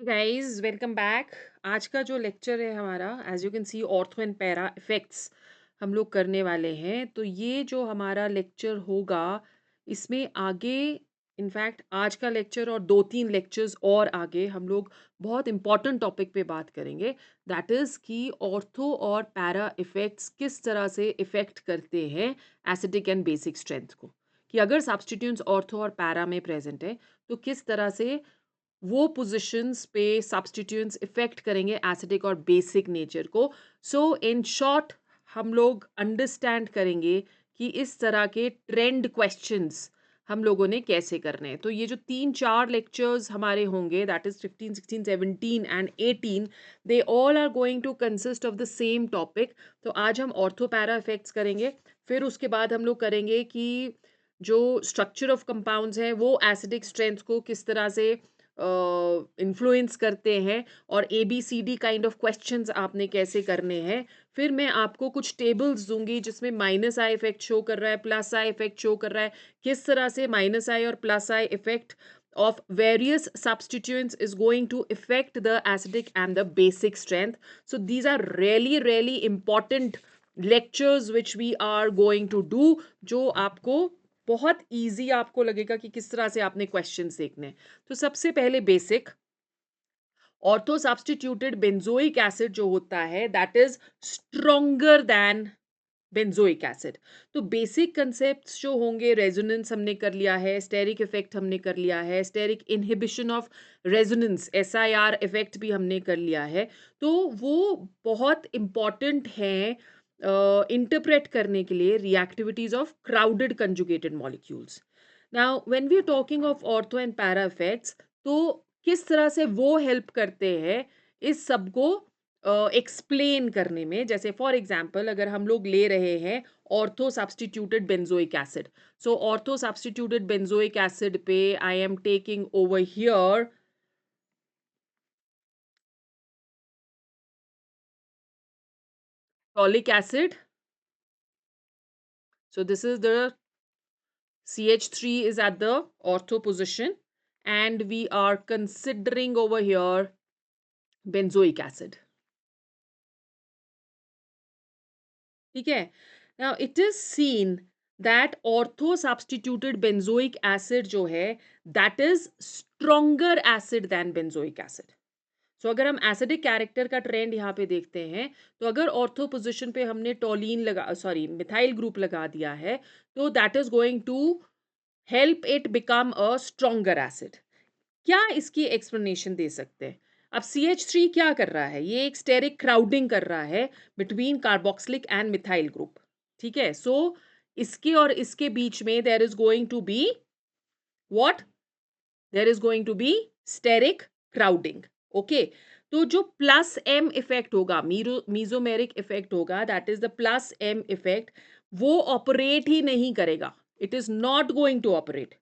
Guys welcome back. आज का जो लेक्चर है हमारा, as you can see, ortho and para effects हम लोग करने वाले हैं। तो ये जो हमारा लेक्चर होगा, इसमें आगे इनफैक्ट आज का लेक्चर और दो तीन लेक्चर्स और आगे हम लोग बहुत इंपॉर्टेंट टॉपिक पे बात करेंगे। दैट इज़ कि ऑर्थो और पैरा इफेक्ट्स किस तरह से इफेक्ट करते हैं एसिडिक एंड बेसिक स्ट्रेंथ को, कि अगर सब्स्टिट्यूएंट्स ऑर्थो और पैरा में प्रेजेंट है तो किस तरह से वो पोजीशंस पे सब्स्टिट्यूएंट्स इफेक्ट करेंगे एसिडिक और बेसिक नेचर को। सो इन शॉर्ट हम लोग अंडरस्टैंड करेंगे कि इस तरह के ट्रेंड क्वेश्चंस हम लोगों ने कैसे करने हैं। तो ये जो 3-4 लेक्चर्स हमारे होंगे, that is 15, 16, 17 and 18, they all are going to consist of the same topic. तो आज हम ऑर्थोपैरा इफेक्ट्स करेंगे, फिर उसके बाद हम लोग करेंगे कि जो स्ट्रक्चर ऑफ कंपाउंड्स हैं वो एसिडिक स्ट्रेंथ को किस तरह से इन्फ्लुएंस करते हैं, और ABCD काइंड ऑफ क्वेश्चंस आपने कैसे करने हैं। फिर मैं आपको कुछ टेबल्स दूंगी जिसमें माइनस आई इफेक्ट शो कर रहा है, प्लस आई इफेक्ट शो कर रहा है, किस तरह से माइनस आई और plus I effect of various substituents is going to affect the acidic and the basic strength. So these are really important lectures which we are going to do, जो आपको बहुत इजी आपको लगेगा कि किस तरह से आपने क्वेश्चंस देखने हैं। तो सबसे पहले basic, ortho substituted benzoic acid जो होता है that is stronger then benzoic acid. तो बेसिक कंसेप्ट्स जो होंगे, रेजोनेंस हमने कर लिया है, स्टेरिक इफेक्ट हमने कर लिया है, steric inhibition of resonance SIR effect भी हमने कर लिया है। तो वो बहुत इंपॉर्टेंट हैं इंटरप्रेट करने के लिए reactivities of crowded conjugated molecules. Now when we are talking of ortho and para effects, तो किस तरह से वो हेल्प करते हैं इस सब को एक्सप्लेन करने में। जैसे फॉर एग्जांपल अगर हम लोग ले रहे हैं ortho substituted benzoic acid, so ortho substituted benzoic acid पे I am taking over here toluic acid. So this is the CH3 is at the ortho position, and we are considering over here benzoic acid. ठीक है। Now it is seen that ortho substituted benzoic acid जो है that is stronger acid than benzoic acid. सो अगर हम acidic character का trend यहाँ पे देखते हैं, तो अगर ऑर्थो पोजीशन पे हमने टोलिन लगा, सॉरी, मिथाइल ग्रुप लगा दिया है, तो that is going to help it become a stronger acid. क्या इसकी एक्सप्लेनेशन दे सकते हैं? अब CH3 क्या कर रहा है? ये एक स्टेरिक क्राउडिंग कर रहा है between carboxylic and methyl group. ठीक है। सो इसके और इसके बीच में there is going to be what? There is going to be steric crowding. Okay. तो जो प्लस एम इफेक्ट होगा, मीजोमेरिक इफेक्ट होगा, that is the plus M effect, वो ऑपरेट ही नहीं करेगा। It is not going to operate.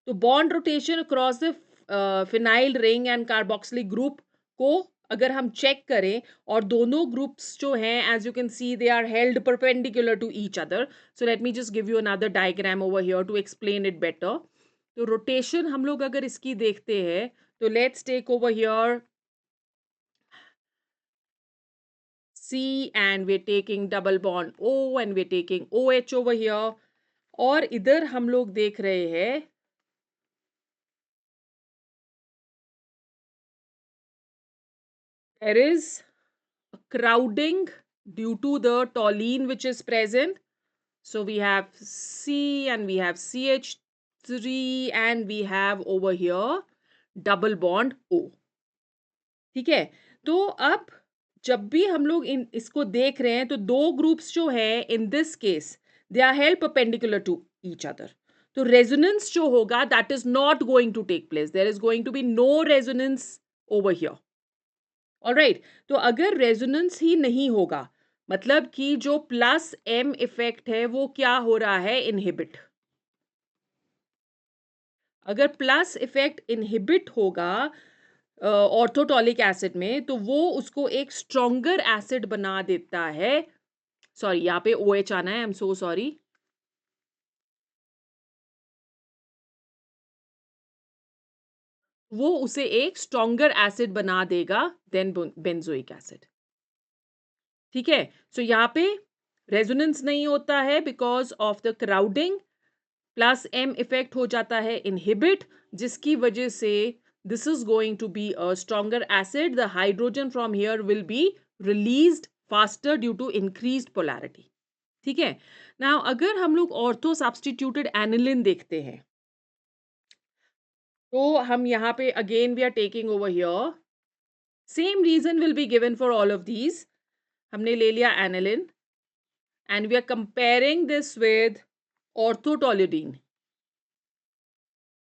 तो bond rotation across the phenyl ring and carboxylic group को अगर हम चेक करें, और दोनों ग्रुप्स जो हैं as you can see they are held perpendicular to each other. So let me just give you another diagram over here to explain it better. तो rotation हम लोग अगर इसकी देखते हैं, तो let's take over here C and we're taking double bond O and we're taking OH over here, और इधर हम लोग देख रहे हैं there is crowding due to the toluene which is present. So we have C and we have CH3 and we have over here double bond O. ठीक है। तो अब जब भी हम लोग इन इसको देख रहे हैं, तो दो ग्रुप्स जो है in this case they are held perpendicular to each other. तो रेजोनेंस जो होगा that is not going to take place, there is going to be no resonance over here. Alright. तो अगर रेजोनेंस ही नहीं होगा, मतलब कि जो प्लस एम इफेक्ट है वो क्या हो रहा है? इनहिबिट। अगर प्लस इफेक्ट इनहिबिट होगा ऑर्थोटॉलिक एसिड में, तो वो उसको एक स्ट्रोंगर एसिड बना देता है। सॉरी, यहाँ पे OH आना है, आई एम सो सॉरी। वो उसे एक स्ट्रॉन्गर एसिड बना देगा देन बेंजोइक एसिड। ठीक है, सो यहाँ पे रेजोनेंस नहीं होता है because of the crowding, plus M effect हो जाता है इनहिबिट, जिसकी वजह से this is going to be a stronger acid, the hydrogen from here will be released faster due to increased polarity. ठीक है, नाउ अगर हम लोग ऑर्थो सब्स्टिट्यूटेड एनिलिन देखते हैं, तो हम यहाँ पे again we are taking over here, same reason will be given for all of these. हमने ले लिया aniline and we are comparing this with orthotolidine.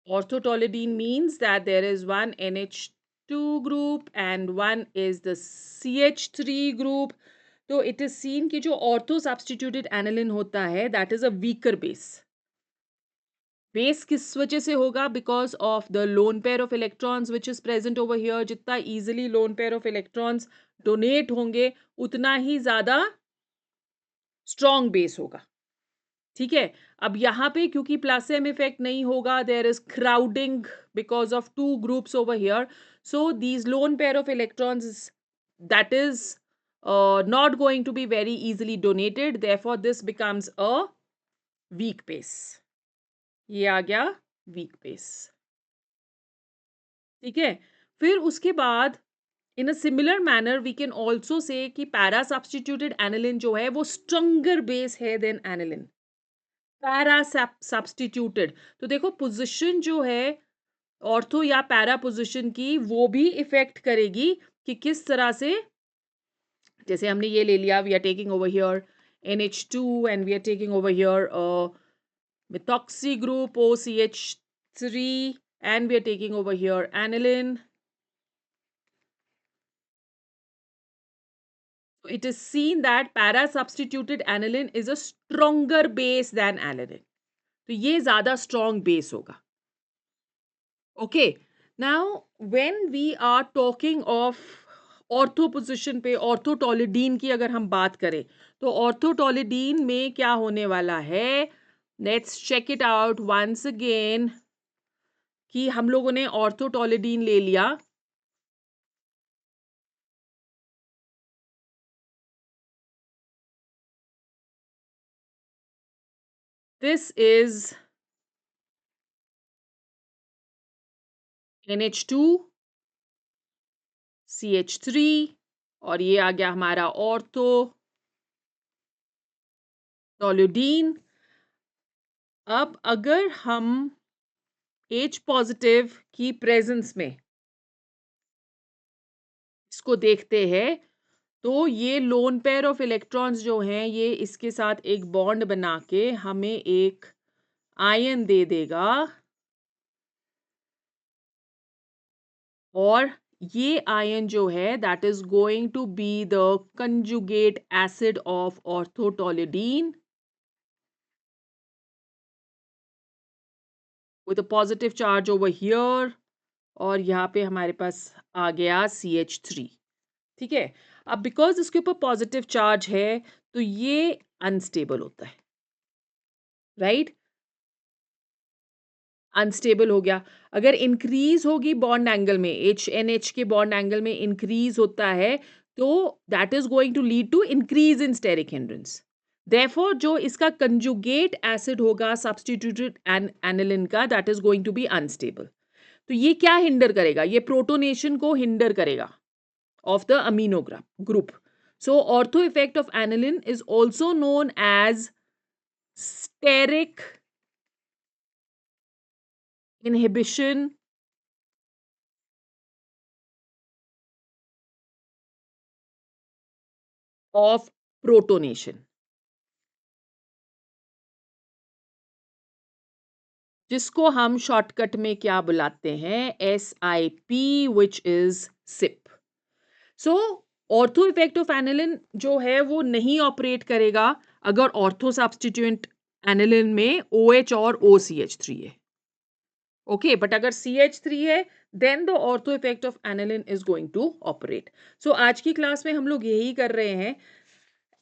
Orthotolidine means that there is one NH2 group and one is the CH3 group. So it is seen कि जो ortho substituted aniline होता है that is a weaker base. Base किस वजह से होगा? Because of the lone pair of electrons which is present over here. जितना easily lone pair of electrons donate होंगे उतना ही ज्यादा स्ट्रॉन्ग बेस होगा। ठीक है, अब यहाँ पे क्योंकि प्लस एम इफेक्ट नहीं होगा, there is crowding because of two groups over here, so these lone pair of electrons that is not going to be very easily donated, therefore this becomes a weak base. ये आ गया weak base। ठीक है, फिर उसके बाद in a similar manner we can also say कि para substituted aniline जो है वो stronger base है than aniline। पैरा सब्स्टिट्यूटेड, तो देखो पोजीशन जो है ऑर्थो या पैरा पोजीशन की वो भी इफेक्ट करेगी कि किस तरह से। जैसे हमने ये ले लिया, we are taking over here NH2 and we are taking over here methoxy group OCH3 and we are taking over here aniline. It is seen that para substituted aniline is a stronger base than aniline, तो ये ज्यादा strong base होगा। Okay, now when we are talking of ortho position पे orthotoluidine की अगर हम बात करें, तो ऑर्थोटोलिडीन में क्या होने वाला है, let's check it out once again कि हम लोगों ने ऑर्थोटोलिडीन ले लिया, दिस इज NH2 CH3 और ये आ गया हमारा ऑर्थोटोलिडीन। अब अगर हम H पॉजिटिव की प्रेजेंस में इसको देखते हैं, तो ये लोन पेयर ऑफ इलेक्ट्रॉन्स जो हैं ये इसके साथ एक बॉन्ड बना के हमें एक आयन दे देगा, और ये आयन जो है that is going to be the conjugate acid of orthotoluidine with a positive charge over here, और यहाँ पे हमारे पास आ गया CH3। ठीक है, अब बिकॉज इसके ऊपर पॉजिटिव चार्ज है तो ये अनस्टेबल होता है, राइट अनस्टेबल हो गया। अगर इंक्रीज होगी बॉन्ड एंगल में, HNH के बॉन्ड एंगल में इंक्रीज होता है, तो that is going to lead to increase in steric hindrance. Therefore जो इसका कंजुगेट एसिड होगा सब्स्टिट्यूटेड एनिलिन का, that is going to be unstable. तो ये क्या हिंडर करेगा, ये प्रोटोनेशन को हिंडर करेगा of the amino group. So ortho effect of aniline is also known as steric inhibition of protonation, जिसको हम शॉर्टकट में क्या बुलाते हैं, SIP, which is SIP. So ortho effect of aniline जो है वो नहीं ऑपरेट करेगा अगर ऑर्थो सब्स्टिट्यूएंट एनिलिन में OH और OCH3 है। ओके, बट अगर CH3 है then the ortho effect of aniline is going to operate. So आज की क्लास में हम लोग यही कर रहे हैं,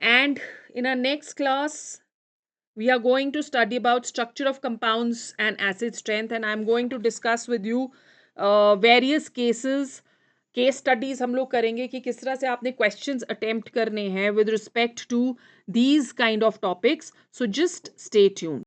and in our next class we are going to study about structure of compounds and acid strength, and I'm going to discuss with you various case studies हम लोग करेंगे कि किस तरह से आपने क्वेश्चंस अटेम्प्ट करने हैं with respect to these kind of topics. So just stay tuned.